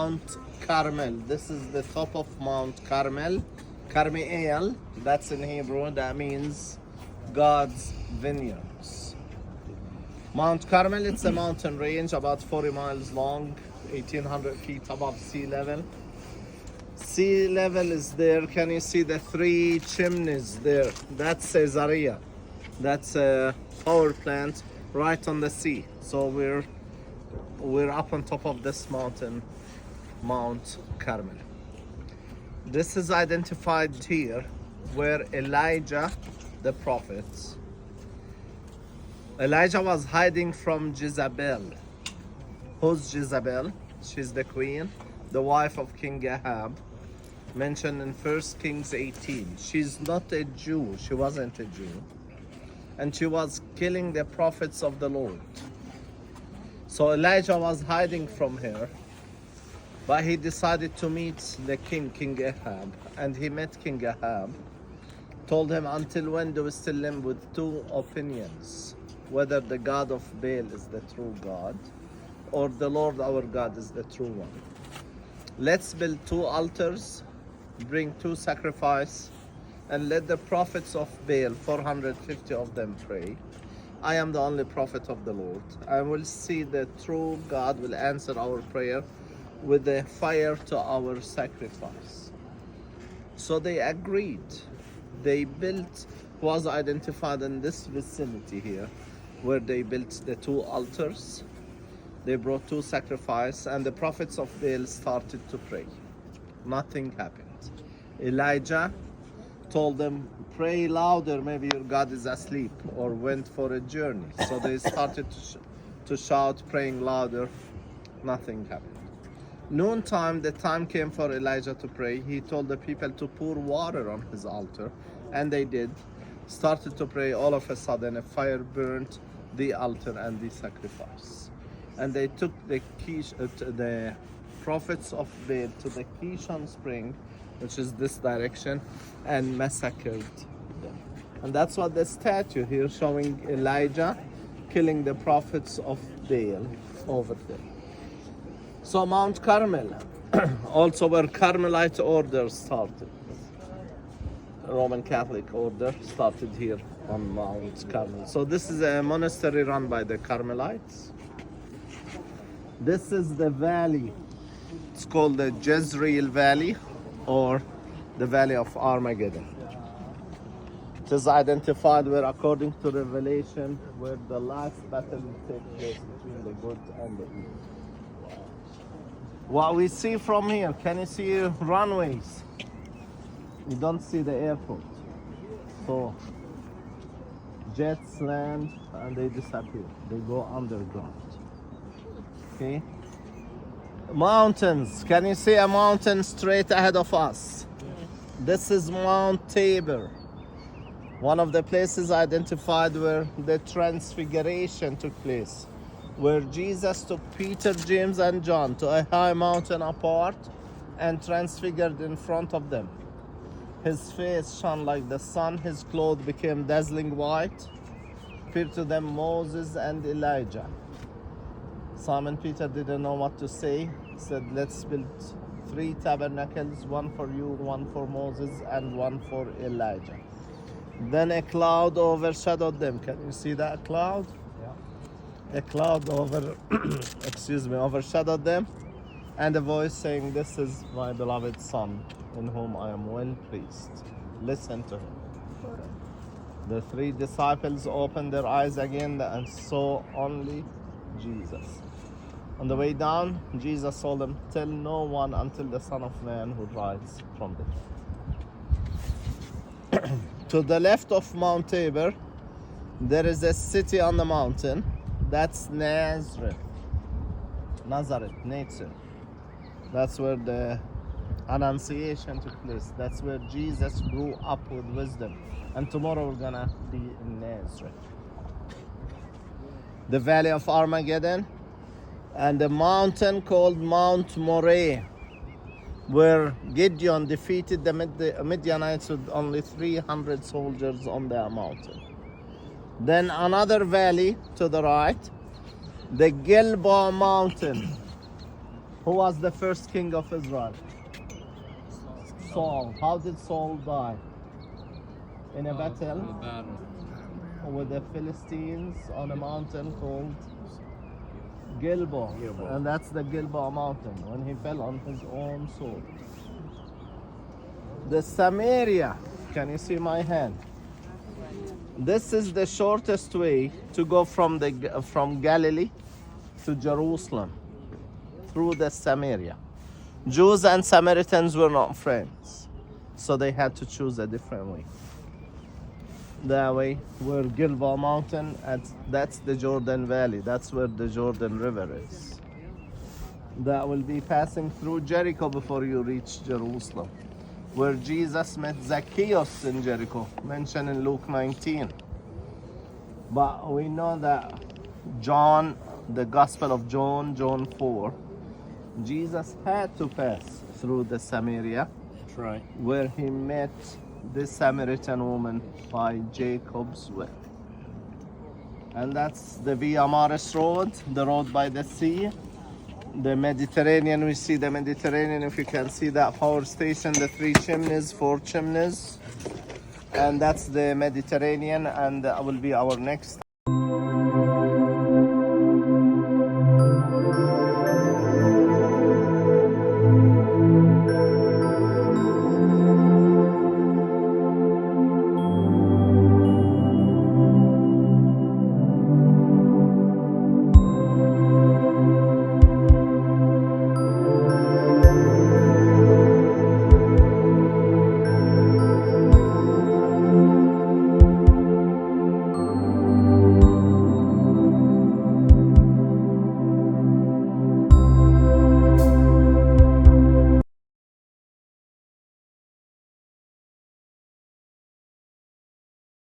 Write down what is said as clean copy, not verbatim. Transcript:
Mount Carmel. This is the top of Mount Carmel. Carmel, that's in Hebrew, that means God's vineyards. Mount Carmel, it's a mountain range about 40 miles long, 1,800 feet above sea level. Sea level is there. Can you see the three chimneys there? That's Caesarea. That's a power plant right on the sea. So we're up on top of this mountain, Mount Carmel. This is identified here where Elijah, the prophet, Elijah was hiding from Jezebel. Who's Jezebel? She's the queen, the wife of King Ahab, mentioned in 1 Kings 18. She's not a Jew. She wasn't a Jew. And she was killing the prophets of the Lord. So Elijah was hiding from her, but he decided to meet the king, King Ahab. And he met King Ahab, told him, until when do we still live with two opinions? Whether the God of Baal is the true God, or the Lord our God is the true one. Let's build two altars, bring two sacrifices, and let the prophets of Baal, 450 of them, pray. I am the only prophet of the Lord. I will see the true God will answer our prayer with the fire to our sacrifice. So they agreed. They built, was identified in this vicinity here, where they built the two altars. They brought two sacrifices, and the prophets of Baal started to pray. Nothing happened. Elijah told them, pray louder, maybe your God is asleep or went for a journey. So they started to shout, praying louder. Nothing happened. Noontime, the time came for Elijah to pray. He told the people to pour water on his altar, and they did. Started to pray. All of a sudden, a fire burnt the altar and the sacrifice. And they took the prophets of Baal to the Kishon spring, which is this direction, and massacred them. And that's what the statue here showing Elijah killing the prophets of Baal over there. So Mount Carmel, also where Carmelite order started. Roman Catholic order started here on Mount Carmel. So this is a monastery run by the Carmelites. This is the valley. It's called the Jezreel Valley, or the Valley of Armageddon. It is identified where, according to Revelation, where the last battle will take place between the good and the evil. What we see from here, can you see runways? You don't see the airport. So jets land and they disappear. They go underground. Okay? Mountains. Can you see a mountain straight ahead of us? This is Mount Tabor, one of the places identified where the transfiguration took place, where Jesus took Peter, James, and John to a high mountain apart and transfigured in front of them. His face shone like the sun, his clothes became dazzling white. Appeared to them Moses and Elijah. Simon Peter didn't know what to say. He said, let's build 3 tabernacles, one for you, one for Moses, and one for Elijah. Then a cloud overshadowed them. Can you see that cloud? Yeah. A cloud overshadowed them, and a voice saying, this is my beloved Son, in whom I am well pleased. Listen to him. The 3 disciples opened their eyes again and saw only Jesus. On the way down, Jesus told them, tell no one until the Son of Man who rises from the dead. To the left of Mount Tabor, there is a city on the mountain. That's Nazareth. That's where the Annunciation took place. That's where Jesus grew up with wisdom. And tomorrow we're gonna be in Nazareth. The Valley of Armageddon, and the mountain called Mount Moriah, where Gideon defeated the Midianites with only 300 soldiers on their mountain. Then another valley to the right, the Gilboa mountain, Who was the first king of Israel? Saul. How did Saul die? In a battle with the Philistines on a mountain called Gilboa. And that's the Gilboa mountain, when he fell on his own sword. The Samaria, can you see my hand? This is the shortest way to go from Galilee to Jerusalem, through the Samaria. Jews and Samaritans were not friends, so they had to choose a different way. That way, where Gilboa mountain, that's the Jordan Valley. That's where the Jordan River is. That will be passing through Jericho before you reach Jerusalem, where Jesus met Zacchaeus in Jericho, mentioned in Luke 19. But we know that John, the Gospel of John, John 4, Jesus had to pass through the Samaria. That's right. Where he met this Samaritan woman by Jacob's well. And that's the Via Maris Road, the road by the sea. The Mediterranean, we see the Mediterranean, if you can see that power station, the 3 chimneys, 4 chimneys. And that's the Mediterranean, and that will be our next